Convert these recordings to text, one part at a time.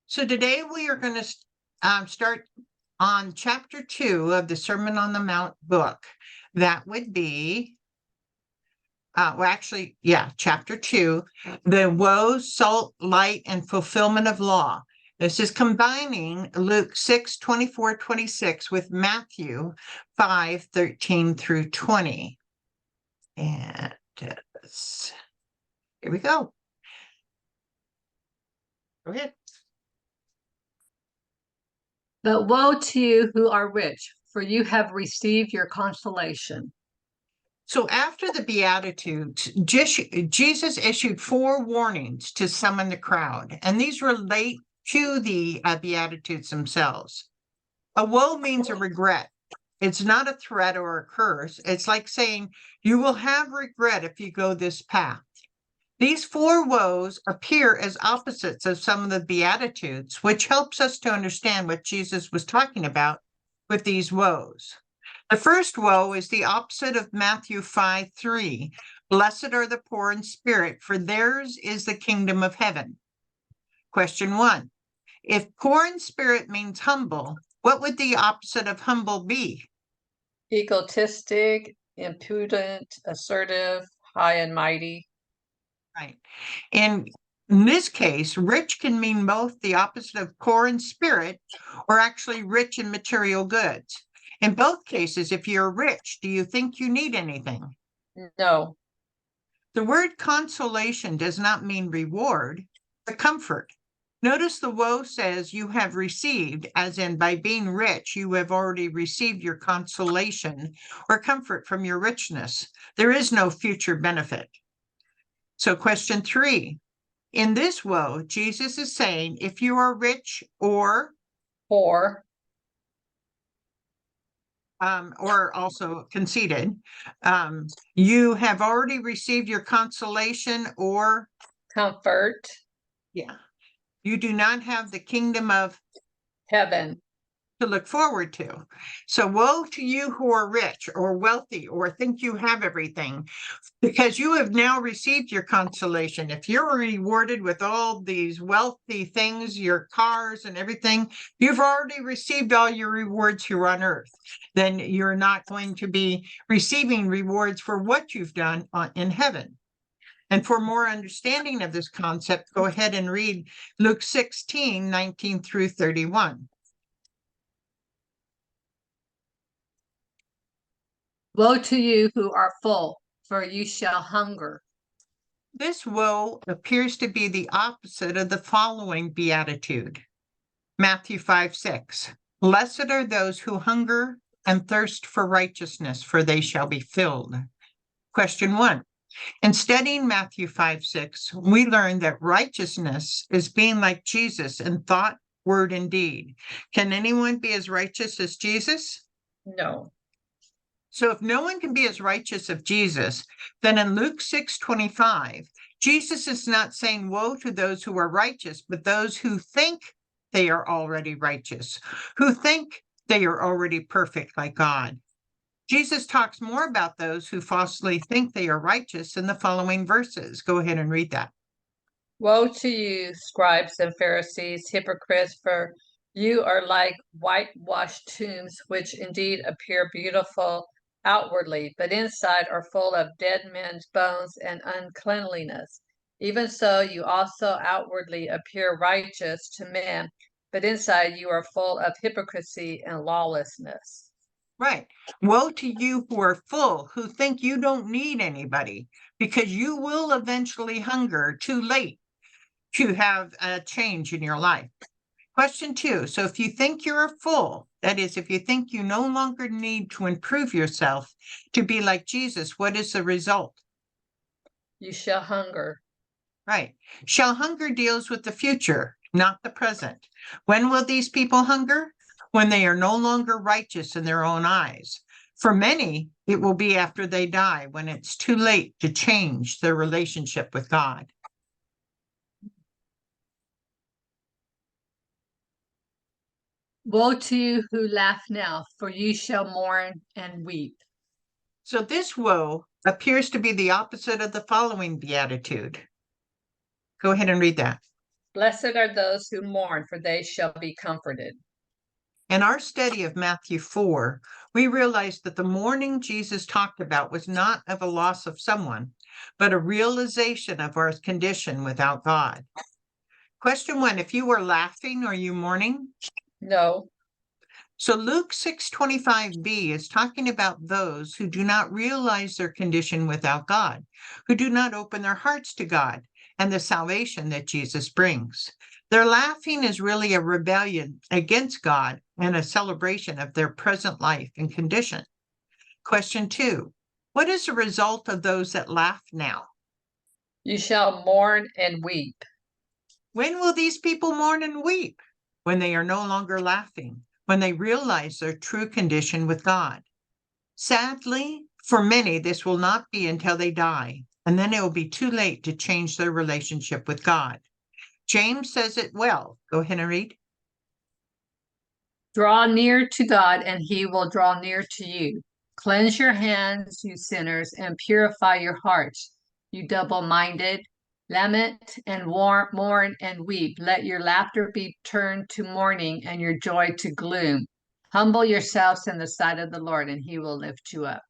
So today we are going to start on chapter 2 of the Sermon on the Mount book. That would be, chapter 2, the Woes, Salt, Light, and Fulfillment of Law. This is combining Luke 6:24-26 with Matthew 5:13 through 20. And here we go. Go ahead. But woe to you who are rich, for you have received your consolation. So after the Beatitudes, Jesus issued 4 warnings to summon the crowd, and these relate to the Beatitudes themselves. A woe means a regret. It's not a threat or a curse. It's like saying, you will have regret if you go this path. These 4 woes appear as opposites of some of the Beatitudes, which helps us to understand what Jesus was talking about with these woes. The first woe is the opposite of Matthew 5:3. Blessed are the poor in spirit, for theirs is the kingdom of heaven. Question 1. If poor in spirit means humble, what would the opposite of humble be? Egotistic, impudent, assertive, high and mighty. Right. And in this case, rich can mean both the opposite of poor in spirit or actually rich in material goods. In both cases, if you're rich, do you think you need anything? No. The word consolation does not mean reward, but comfort. Notice the woe says you have received, as in by being rich, you have already received your consolation or comfort from your richness. There is no future benefit. So question 3, in this woe, Jesus is saying, if you are rich or Poor. Or also conceited, you have already received your consolation or Comfort. Yeah, you do not have the kingdom of Heaven. to look forward to. So woe to you who are rich or wealthy or think you have everything, because you have now received your consolation. If you're rewarded with all these wealthy things, your cars and everything, you've already received all your rewards here on earth. Then you're not going to be receiving rewards for what you've done in heaven. And for more understanding of this concept, go ahead and read Luke 16:19 through 31. Woe to you who are full, for you shall hunger. This woe appears to be the opposite of the following beatitude. Matthew 5:6. Blessed are those who hunger and thirst for righteousness, for they shall be filled. Question 1. In studying Matthew 5:6, we learn that righteousness is being like Jesus in thought, word, and deed. Can anyone be as righteous as Jesus? No. So if no one can be as righteous as Jesus, then in Luke 6:25, Jesus is not saying woe to those who are righteous, but those who think they are already righteous, who think they are already perfect like God. Jesus talks more about those who falsely think they are righteous in the following verses. Go ahead and read that. Woe to you, scribes and Pharisees, hypocrites, for you are like whitewashed tombs, which indeed appear beautiful outwardly, but inside are full of dead men's bones and uncleanliness. Even so, you also outwardly appear righteous to men, but inside you are full of hypocrisy and lawlessness. Right. Woe to you who are full, who think you don't need anybody, because you will eventually hunger too late to have a change in your life. Question 2. So if you think you're full, that is, if you think you no longer need to improve yourself to be like Jesus, what is the result? You shall hunger. Right. Shall hunger deals with the future, not the present. When will these people hunger? When they are no longer righteous in their own eyes. For many, it will be after they die, when it's too late to change their relationship with God. Woe to you who laugh now, for you shall mourn and weep. So this woe appears to be the opposite of the following beatitude. Go ahead and read that. Blessed are those who mourn, for they shall be comforted. In our study of Matthew 4, we realized that the mourning Jesus talked about was not of a loss of someone, but a realization of our condition without God. Question 1, if you were laughing, are you mourning? No, So Luke 6:25b is talking about those who do not realize their condition without God, who do not open their hearts to God and the salvation that Jesus brings. Their laughing is really a rebellion against God and a celebration of their present life and condition. Question 2, what is the result of those that laugh now? you shall mourn and weep. When will these people mourn and weep? When they are no longer laughing, when they realize their true condition with God. Sadly, for many, this will not be until they die, and then it will be too late to change their relationship with God. James says it well. Go ahead and read. Draw near to God, and he will draw near to you. Cleanse your hands, you sinners, and purify your hearts, you double-minded. Lament and mourn and weep. Let your laughter be turned to mourning and your joy to gloom. Humble yourselves in the sight of the Lord, and he will lift you up.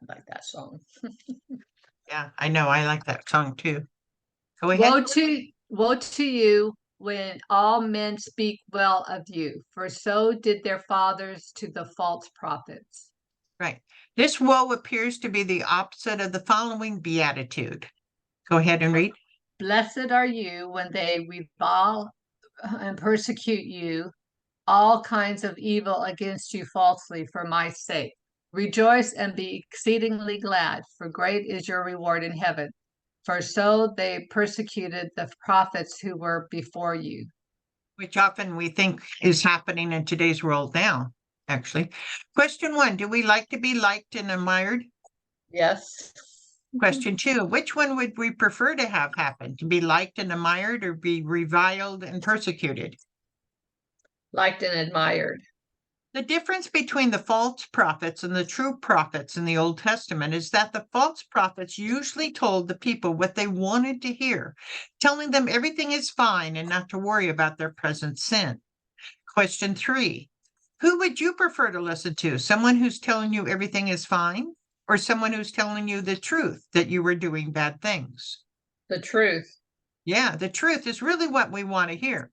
I like that song. Yeah, I know. I like that song too. Go ahead. Woe to you when all men speak well of you, for so did their fathers to the false prophets. Right. This woe appears to be the opposite of the following beatitude. Go ahead and read. Blessed are you when they revile and persecute you, all kinds of evil against you falsely for my sake. Rejoice and be exceedingly glad, for great is your reward in heaven. For so they persecuted the prophets who were before you. Which often we think is happening in today's world now, actually. Question 1, do we like to be liked and admired? Yes. Question 2, which one would we prefer to have happen? To be liked and admired or be reviled and persecuted? Liked and admired. The difference between the false prophets and the true prophets in the Old Testament is that the false prophets usually told the people what they wanted to hear, telling them everything is fine and not to worry about their present sin. Question 3, who would you prefer to listen to? Someone who's telling you everything is fine, or someone who's telling you the truth that you were doing bad things? The truth. Yeah, the truth is really what we want to hear.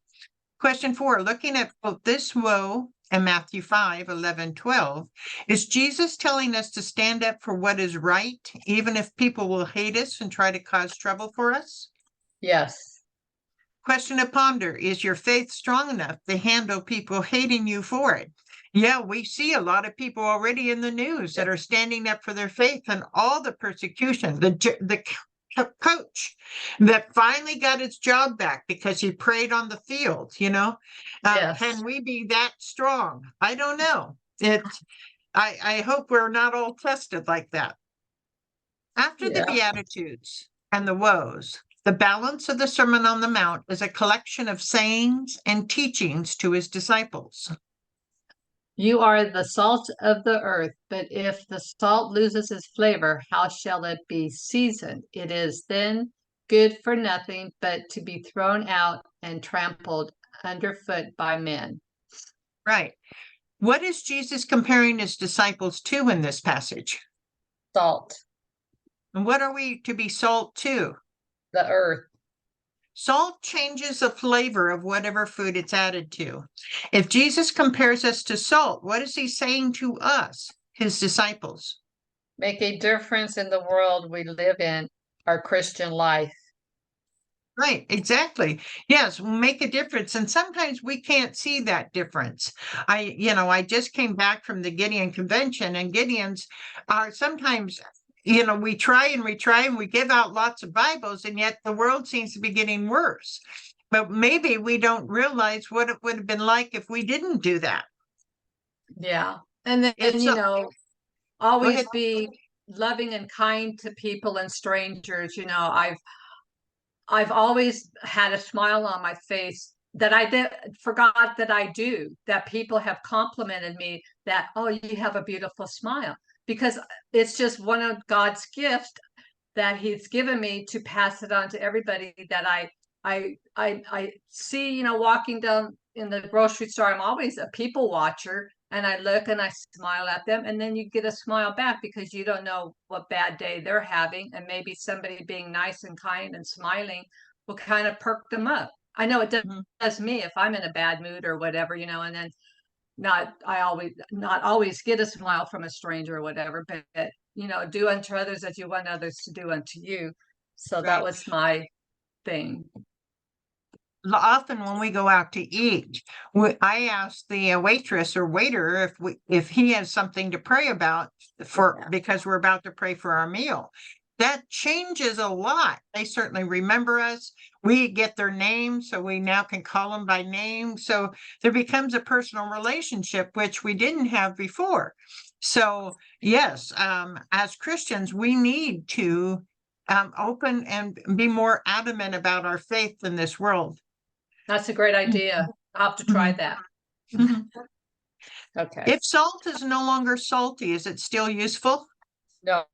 Question 4, looking at both this woe and Matthew 5:11-12, is Jesus telling us to stand up for what is right, even if people will hate us and try to cause trouble for us? Yes. Question to ponder, is your faith strong enough to handle people hating you for it? Yeah, we see a lot of people already in the news that are standing up for their faith and all the persecution. The coach that finally got his job back because he prayed on the field, Yes. Can we be that strong? I don't know. I hope we're not all tested like that. After the Yeah. Beatitudes and the woes, the balance of the Sermon on the Mount is a collection of sayings and teachings to his disciples. You are the salt of the earth, but if the salt loses its flavor, how shall it be seasoned? It is then good for nothing but to be thrown out and trampled underfoot by men. Right. What is Jesus comparing his disciples to in this passage? Salt, And what are we to be salt to? the earth. Salt changes the flavor of whatever food it's added to. If Jesus compares us to salt, what is he saying to us, his disciples? Make a difference in the world we live in, our Christian life. Right, exactly. Yes, make a difference. And sometimes we can't see that difference. I just came back from the Gideon convention, and Gideons are sometimes, we try and we give out lots of Bibles, and yet the world seems to be getting worse. But maybe we don't realize what it would have been like if we didn't do that. Yeah. And then, It's Go always ahead. be loving and kind to people and strangers. I've always had a smile on my face that forgot that I do, that people have complimented me that, oh, you have a beautiful smile, because it's just one of God's gifts that he's given me to pass it on to everybody that I see, walking down in the grocery store. I'm always a people watcher, and I look and I smile at them, and then you get a smile back because you don't know what bad day they're having, and maybe somebody being nice and kind and smiling will kind of perk them up. I know it does me if I'm in a bad mood or whatever, and then not always get a smile from a stranger or whatever, but do unto others as you want others to do unto you. So that Right. was my thing. Often when we go out to eat, I ask the waitress or waiter if he has something to pray about because we're about to pray for our meal. That changes a lot. They certainly remember us. We get their name, so we now can call them by name. So there becomes a personal relationship, which we didn't have before. So yes, as Christians, we need to open and be more adamant about our faith in this world. That's a great idea. I'll have to try that. Okay. If salt is no longer salty, is it still useful? No.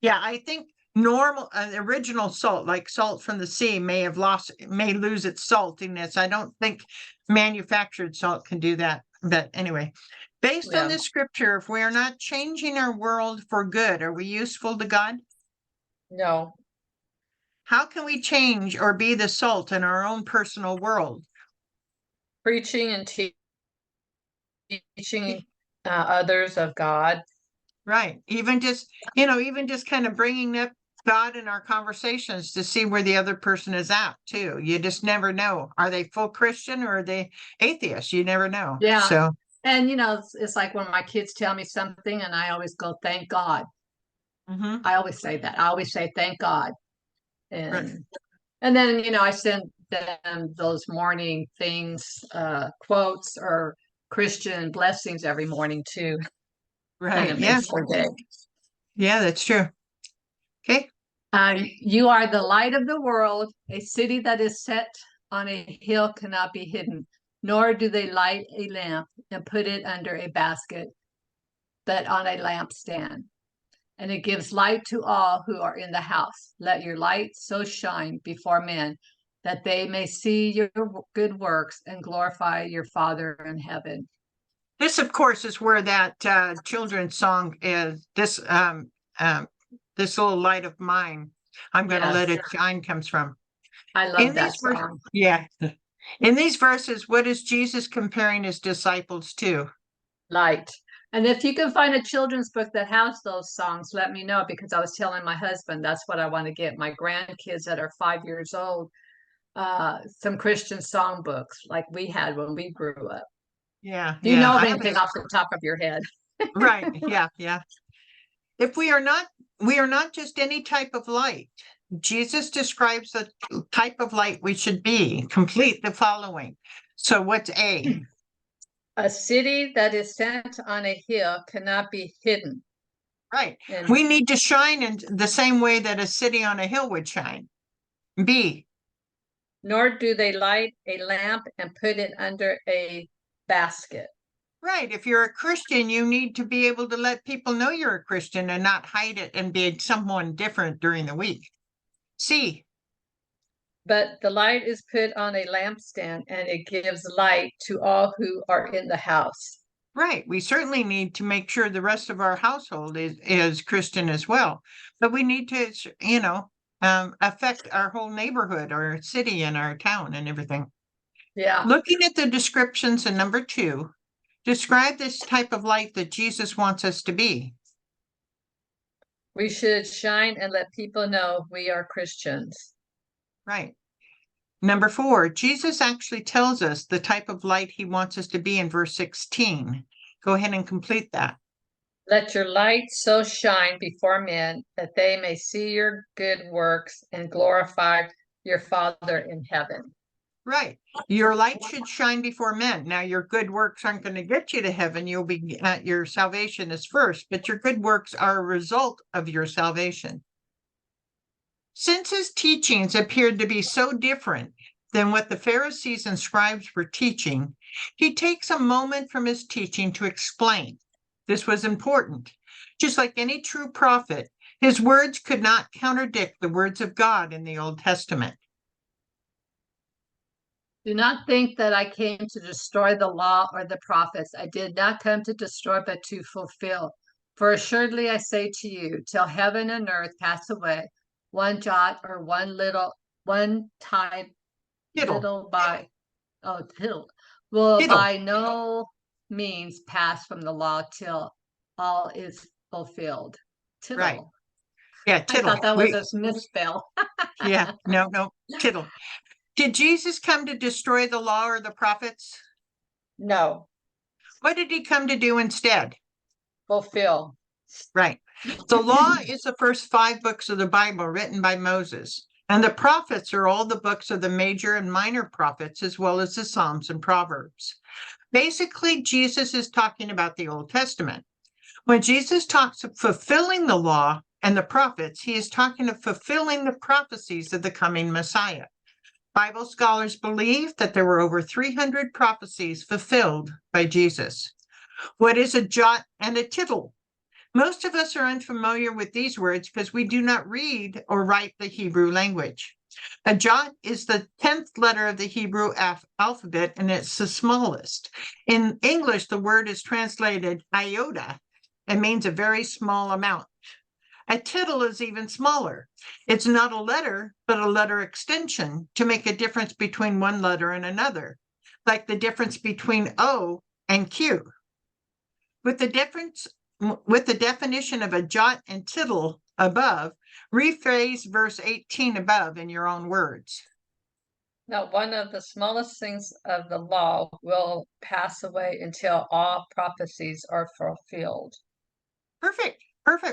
Yeah, I think normal original salt, like salt from the sea, may lose its saltiness. I don't think manufactured salt can do that. But anyway, based on this scripture, if we are not changing our world for good, are we useful to God? No. How can we change or be the salt in our own personal world? Preaching and teaching others of God. Right. Even just kind of bringing up God in our conversations to see where the other person is at too. You just never know. Are they full Christian or are they atheist? You never know. Yeah. So, and it's like when my kids tell me something and I always go, thank God. I always say that. I always say, thank God. And then, I send them those morning things, quotes or Christian blessings every morning too. right. And it makes their day. Yeah, that's true. Okay. You are the light of the world. A city that is set on a hill cannot be hidden, nor do they light a lamp and put it under a basket, but on a lampstand. And it gives light to all who are in the house. Let your light so shine before men that they may see your good works and glorify your Father in heaven. This, of course, is where that children's song is. This little light of mine, I'm going to let it shine, comes from. I love that song. Yeah. In these verses, what is Jesus comparing his disciples to? Light. And if you can find a children's book that has those songs, let me know, because I was telling my husband that's what I want to get my grandkids that are 5 years old, some Christian song books like we had when we grew up. Yeah. Do you know of anything off the top of your head? Right. Yeah. If we are not just any type of light. Jesus describes the type of light we should be. Complete the following. So what's A? A city that is set on a hill cannot be hidden. Right. We need to shine in the same way that a city on a hill would shine. B. Nor do they light a lamp and put it under a basket. Right. If you're a Christian, you need to be able to let people know you're a Christian and not hide it and be someone different during the week. C. But the light is put on a lampstand and it gives light to all who are in the house. Right. We certainly need to make sure the rest of our household is Christian as well. But we need to, affect our whole neighborhood, our city and our town and everything. Yeah. Looking at the descriptions in number 2, describe this type of light that Jesus wants us to be. We should shine and let people know we are Christians. Right. Number 4, Jesus actually tells us the type of light he wants us to be in verse 16. Go ahead and complete that. Let your light so shine before men that they may see your good works and glorify your Father in heaven. Right. Your light should shine before men. Now, your good works aren't going to get you to heaven. Your salvation is first, but your good works are a result of your salvation. Since his teachings appeared to be so different than what the Pharisees and scribes were teaching, he takes a moment from his teaching to explain. This was important. Just like any true prophet, His words could not contradict the words of God in the Old Testament. Do not think that I came to destroy the law or the prophets. I did not come to destroy, but to fulfill. For assuredly I say to you, till heaven and earth pass away, one jot or one tittle Tittle, little by, oh, tittle, will tittle, by no means pass from the law till all is fulfilled. right. Tittle. Yeah, I tittle. thought that was a misspell. Yeah, no, tittle. Did Jesus come to destroy the law or the prophets? No, What did he come to do instead? fulfill. Right. The law is the first 5 books of the Bible written by Moses, and the prophets are all the books of the major and minor prophets, as well as the Psalms and Proverbs. Basically, Jesus is talking about the Old Testament. When Jesus talks of fulfilling the law and the prophets, he is talking of fulfilling the prophecies of the coming Messiah. Bible scholars believe that there were over 300 prophecies fulfilled by Jesus. What is a jot and a tittle? Most of us are unfamiliar with these words because we do not read or write the Hebrew language. A jot is the 10th letter of the Hebrew alphabet, and it's the smallest. In English, the word is translated iota and means a very small amount. A tittle is even smaller. It's not a letter, but a letter extension to make a difference between one letter and another, like the difference between O and Q. With the definition of a jot and tittle above, rephrase verse 18 above in your own words. Not one of the smallest things of the law will pass away until all prophecies are fulfilled. Perfect.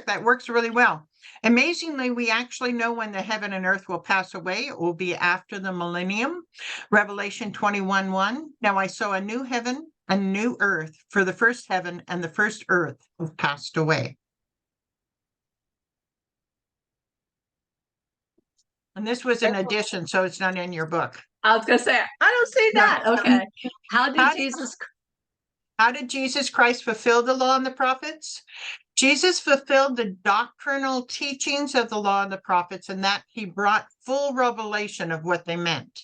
That works really well. Amazingly, we actually know when the heaven and earth will pass away. It will be after the millennium. Revelation 21:1. Now I saw a new heaven and a new earth, for the first heaven and the first earth have passed away. And this was an addition, so it's not in your book. I was going to say, I don't see that. Okay. How did Jesus Christ fulfill the law and the prophets? Jesus fulfilled the doctrinal teachings of the law and the prophets, and that he brought full revelation of what they meant.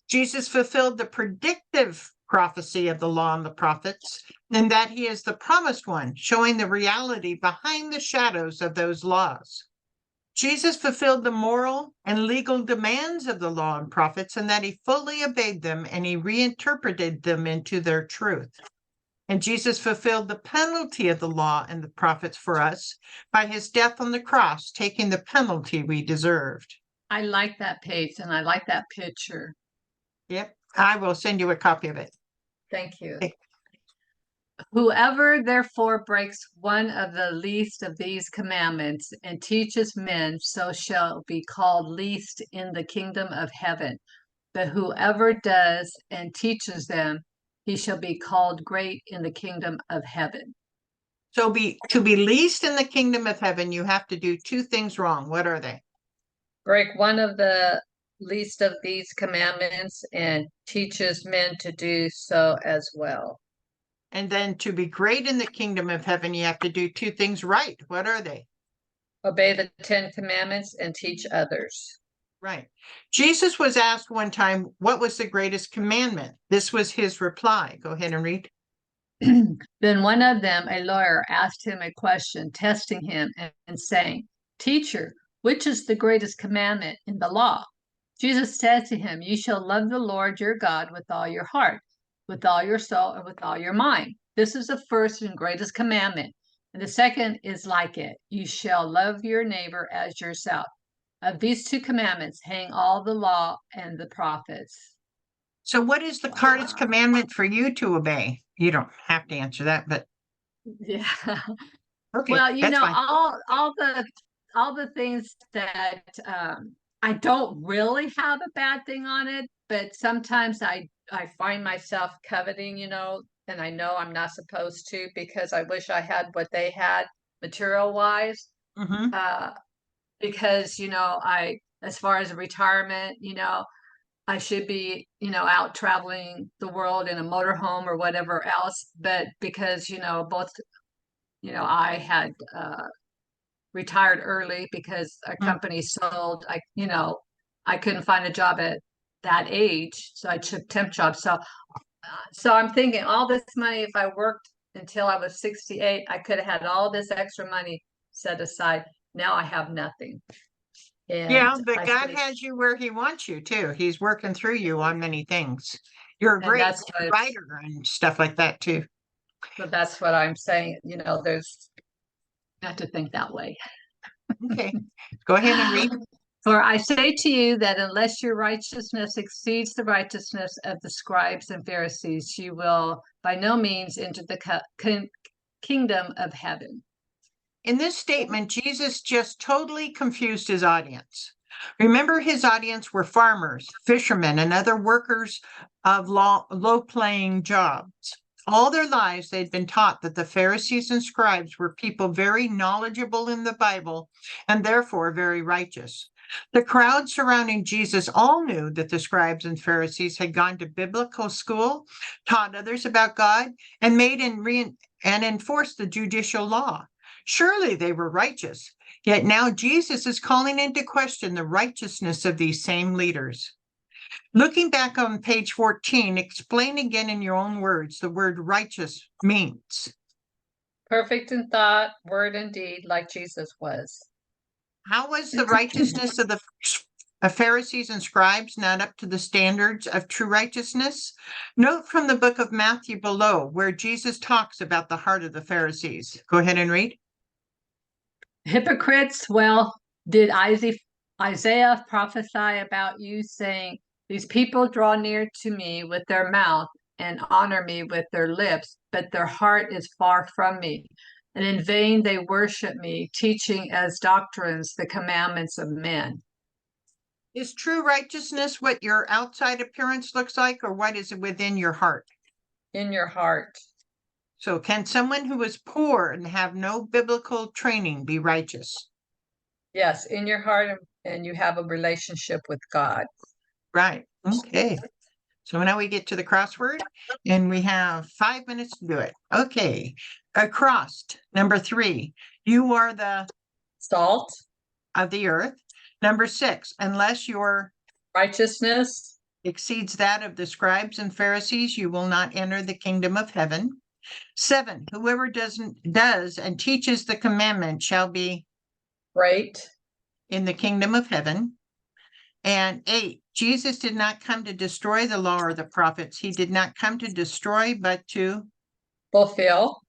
Jesus fulfilled the predictive prophecy of the law and the prophets, and that he is the promised one, showing the reality behind the shadows of those laws. Jesus fulfilled the moral and legal demands of the law and prophets, and that he fully obeyed them and he reinterpreted them into their truth. And Jesus fulfilled the penalty of the law and the prophets for us by his death on the cross, taking the penalty we deserved. I like that page and I like that picture. Yep, I will send you a copy of it. Thank you. Okay. Whoever therefore breaks one of the least of these commandments and teaches men, so shall be called least in the kingdom of heaven. But whoever does and teaches them, he shall be called great in the kingdom of heaven. So to be least in the kingdom of heaven, you have to do 2 things wrong. What are they? Break one of the least of these commandments and teaches men to do so as well. And then to be great in the kingdom of heaven, you have to do 2 things right. What are they? Obey the 10 commandments and teach others. Right. Jesus was asked one time, what was the greatest commandment? This was his reply. Go ahead and read. Then one of them, a lawyer, asked him a question, testing him and saying, Teacher, which is the greatest commandment in the law? Jesus said to him, You shall love the Lord your God with all your heart, with all your soul, and with all your mind. This is the first and greatest commandment. And the second is like it. You shall love your neighbor as yourself. Of these 2 commandments hang all the law and the prophets. So what is the greatest commandment for you to obey? You don't have to answer that, but Yeah. okay, Well, that's fine. all the things that I don't really have a bad thing on it, but sometimes I find myself coveting, and I know I'm not supposed to because I wish I had what they had material wise. Mm-hmm. Because I, as far as retirement, I should be, out traveling the world in a motorhome or whatever else. But because, both, I had retired early because our company sold. I couldn't find a job at that age, so I took temp jobs. So I'm thinking all this money, if I worked until I was 68, I could have had all this extra money set aside. Now I have nothing. Yeah, And but I God think, has you where he wants you too. He's working through you on many things. You're a and great that's what writer and stuff like that too. but that's what I'm saying. There's you have to think that way. Okay, go ahead and read. For I say to you that unless your righteousness exceeds the righteousness of the scribes and Pharisees, you will by no means enter the kingdom of heaven. In this statement, Jesus just totally confused his audience. Remember, his audience were farmers, fishermen, and other workers of low-paying jobs. All their lives, they'd been taught that the Pharisees and scribes were people very knowledgeable in the Bible and therefore very righteous. The crowd surrounding Jesus all knew that the scribes and Pharisees had gone to biblical school, taught others about God, and made and enforced the judicial law. Surely they were righteous. Yet now Jesus is calling into question the righteousness of these same leaders. Looking back on page 14, explain again in your own words the word righteous means. Perfect in thought, word, and deed, like Jesus was. How was the righteousness of the Pharisees and scribes not up to the standards of true righteousness? Note from the book of Matthew below, where Jesus talks about the heart of the Pharisees. Go ahead and read. Hypocrites, well, did Isaiah prophesy about you, saying, these people draw near to me with their mouth and honor me with their lips, but their heart is far from me. And in vain they worship me, teaching as doctrines the commandments of men. Is true righteousness what your outside appearance looks like, or what is within your heart? In your heart. So, can someone who is poor and have no biblical training be righteous? Yes, in your heart, and you have a relationship with God. Right. Okay. So now we get to the crossword, and we have 5 minutes to do it. Okay. Across, number 3, you are the Salt. of the earth. Number 6, unless your Righteousness exceeds that of the scribes and Pharisees, you will not enter the kingdom of heaven. 7, whoever does and teaches the commandment shall be great. in the kingdom of heaven. And 8, Jesus did not come to destroy the law or the prophets. He did not come to destroy, but to Fulfill.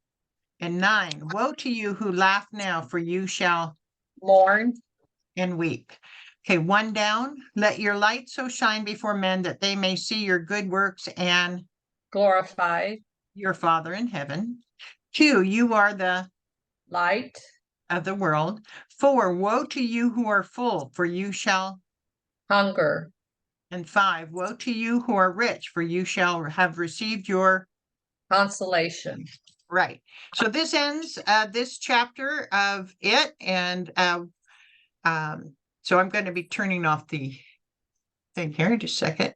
And 9, woe to you who laugh now, for you shall Mourn. and weep. Okay, 1 down. Let your light so shine before men that they may see your good works and Glorify. your Father in heaven. 2, you are the Light. of the world. 4, woe to you who are full, for you shall. Hunger. And 5, woe to you who are rich, for you shall have received your. Consolation. Right. So this ends this chapter of it. And so I'm going to be turning off the thing here in just a second.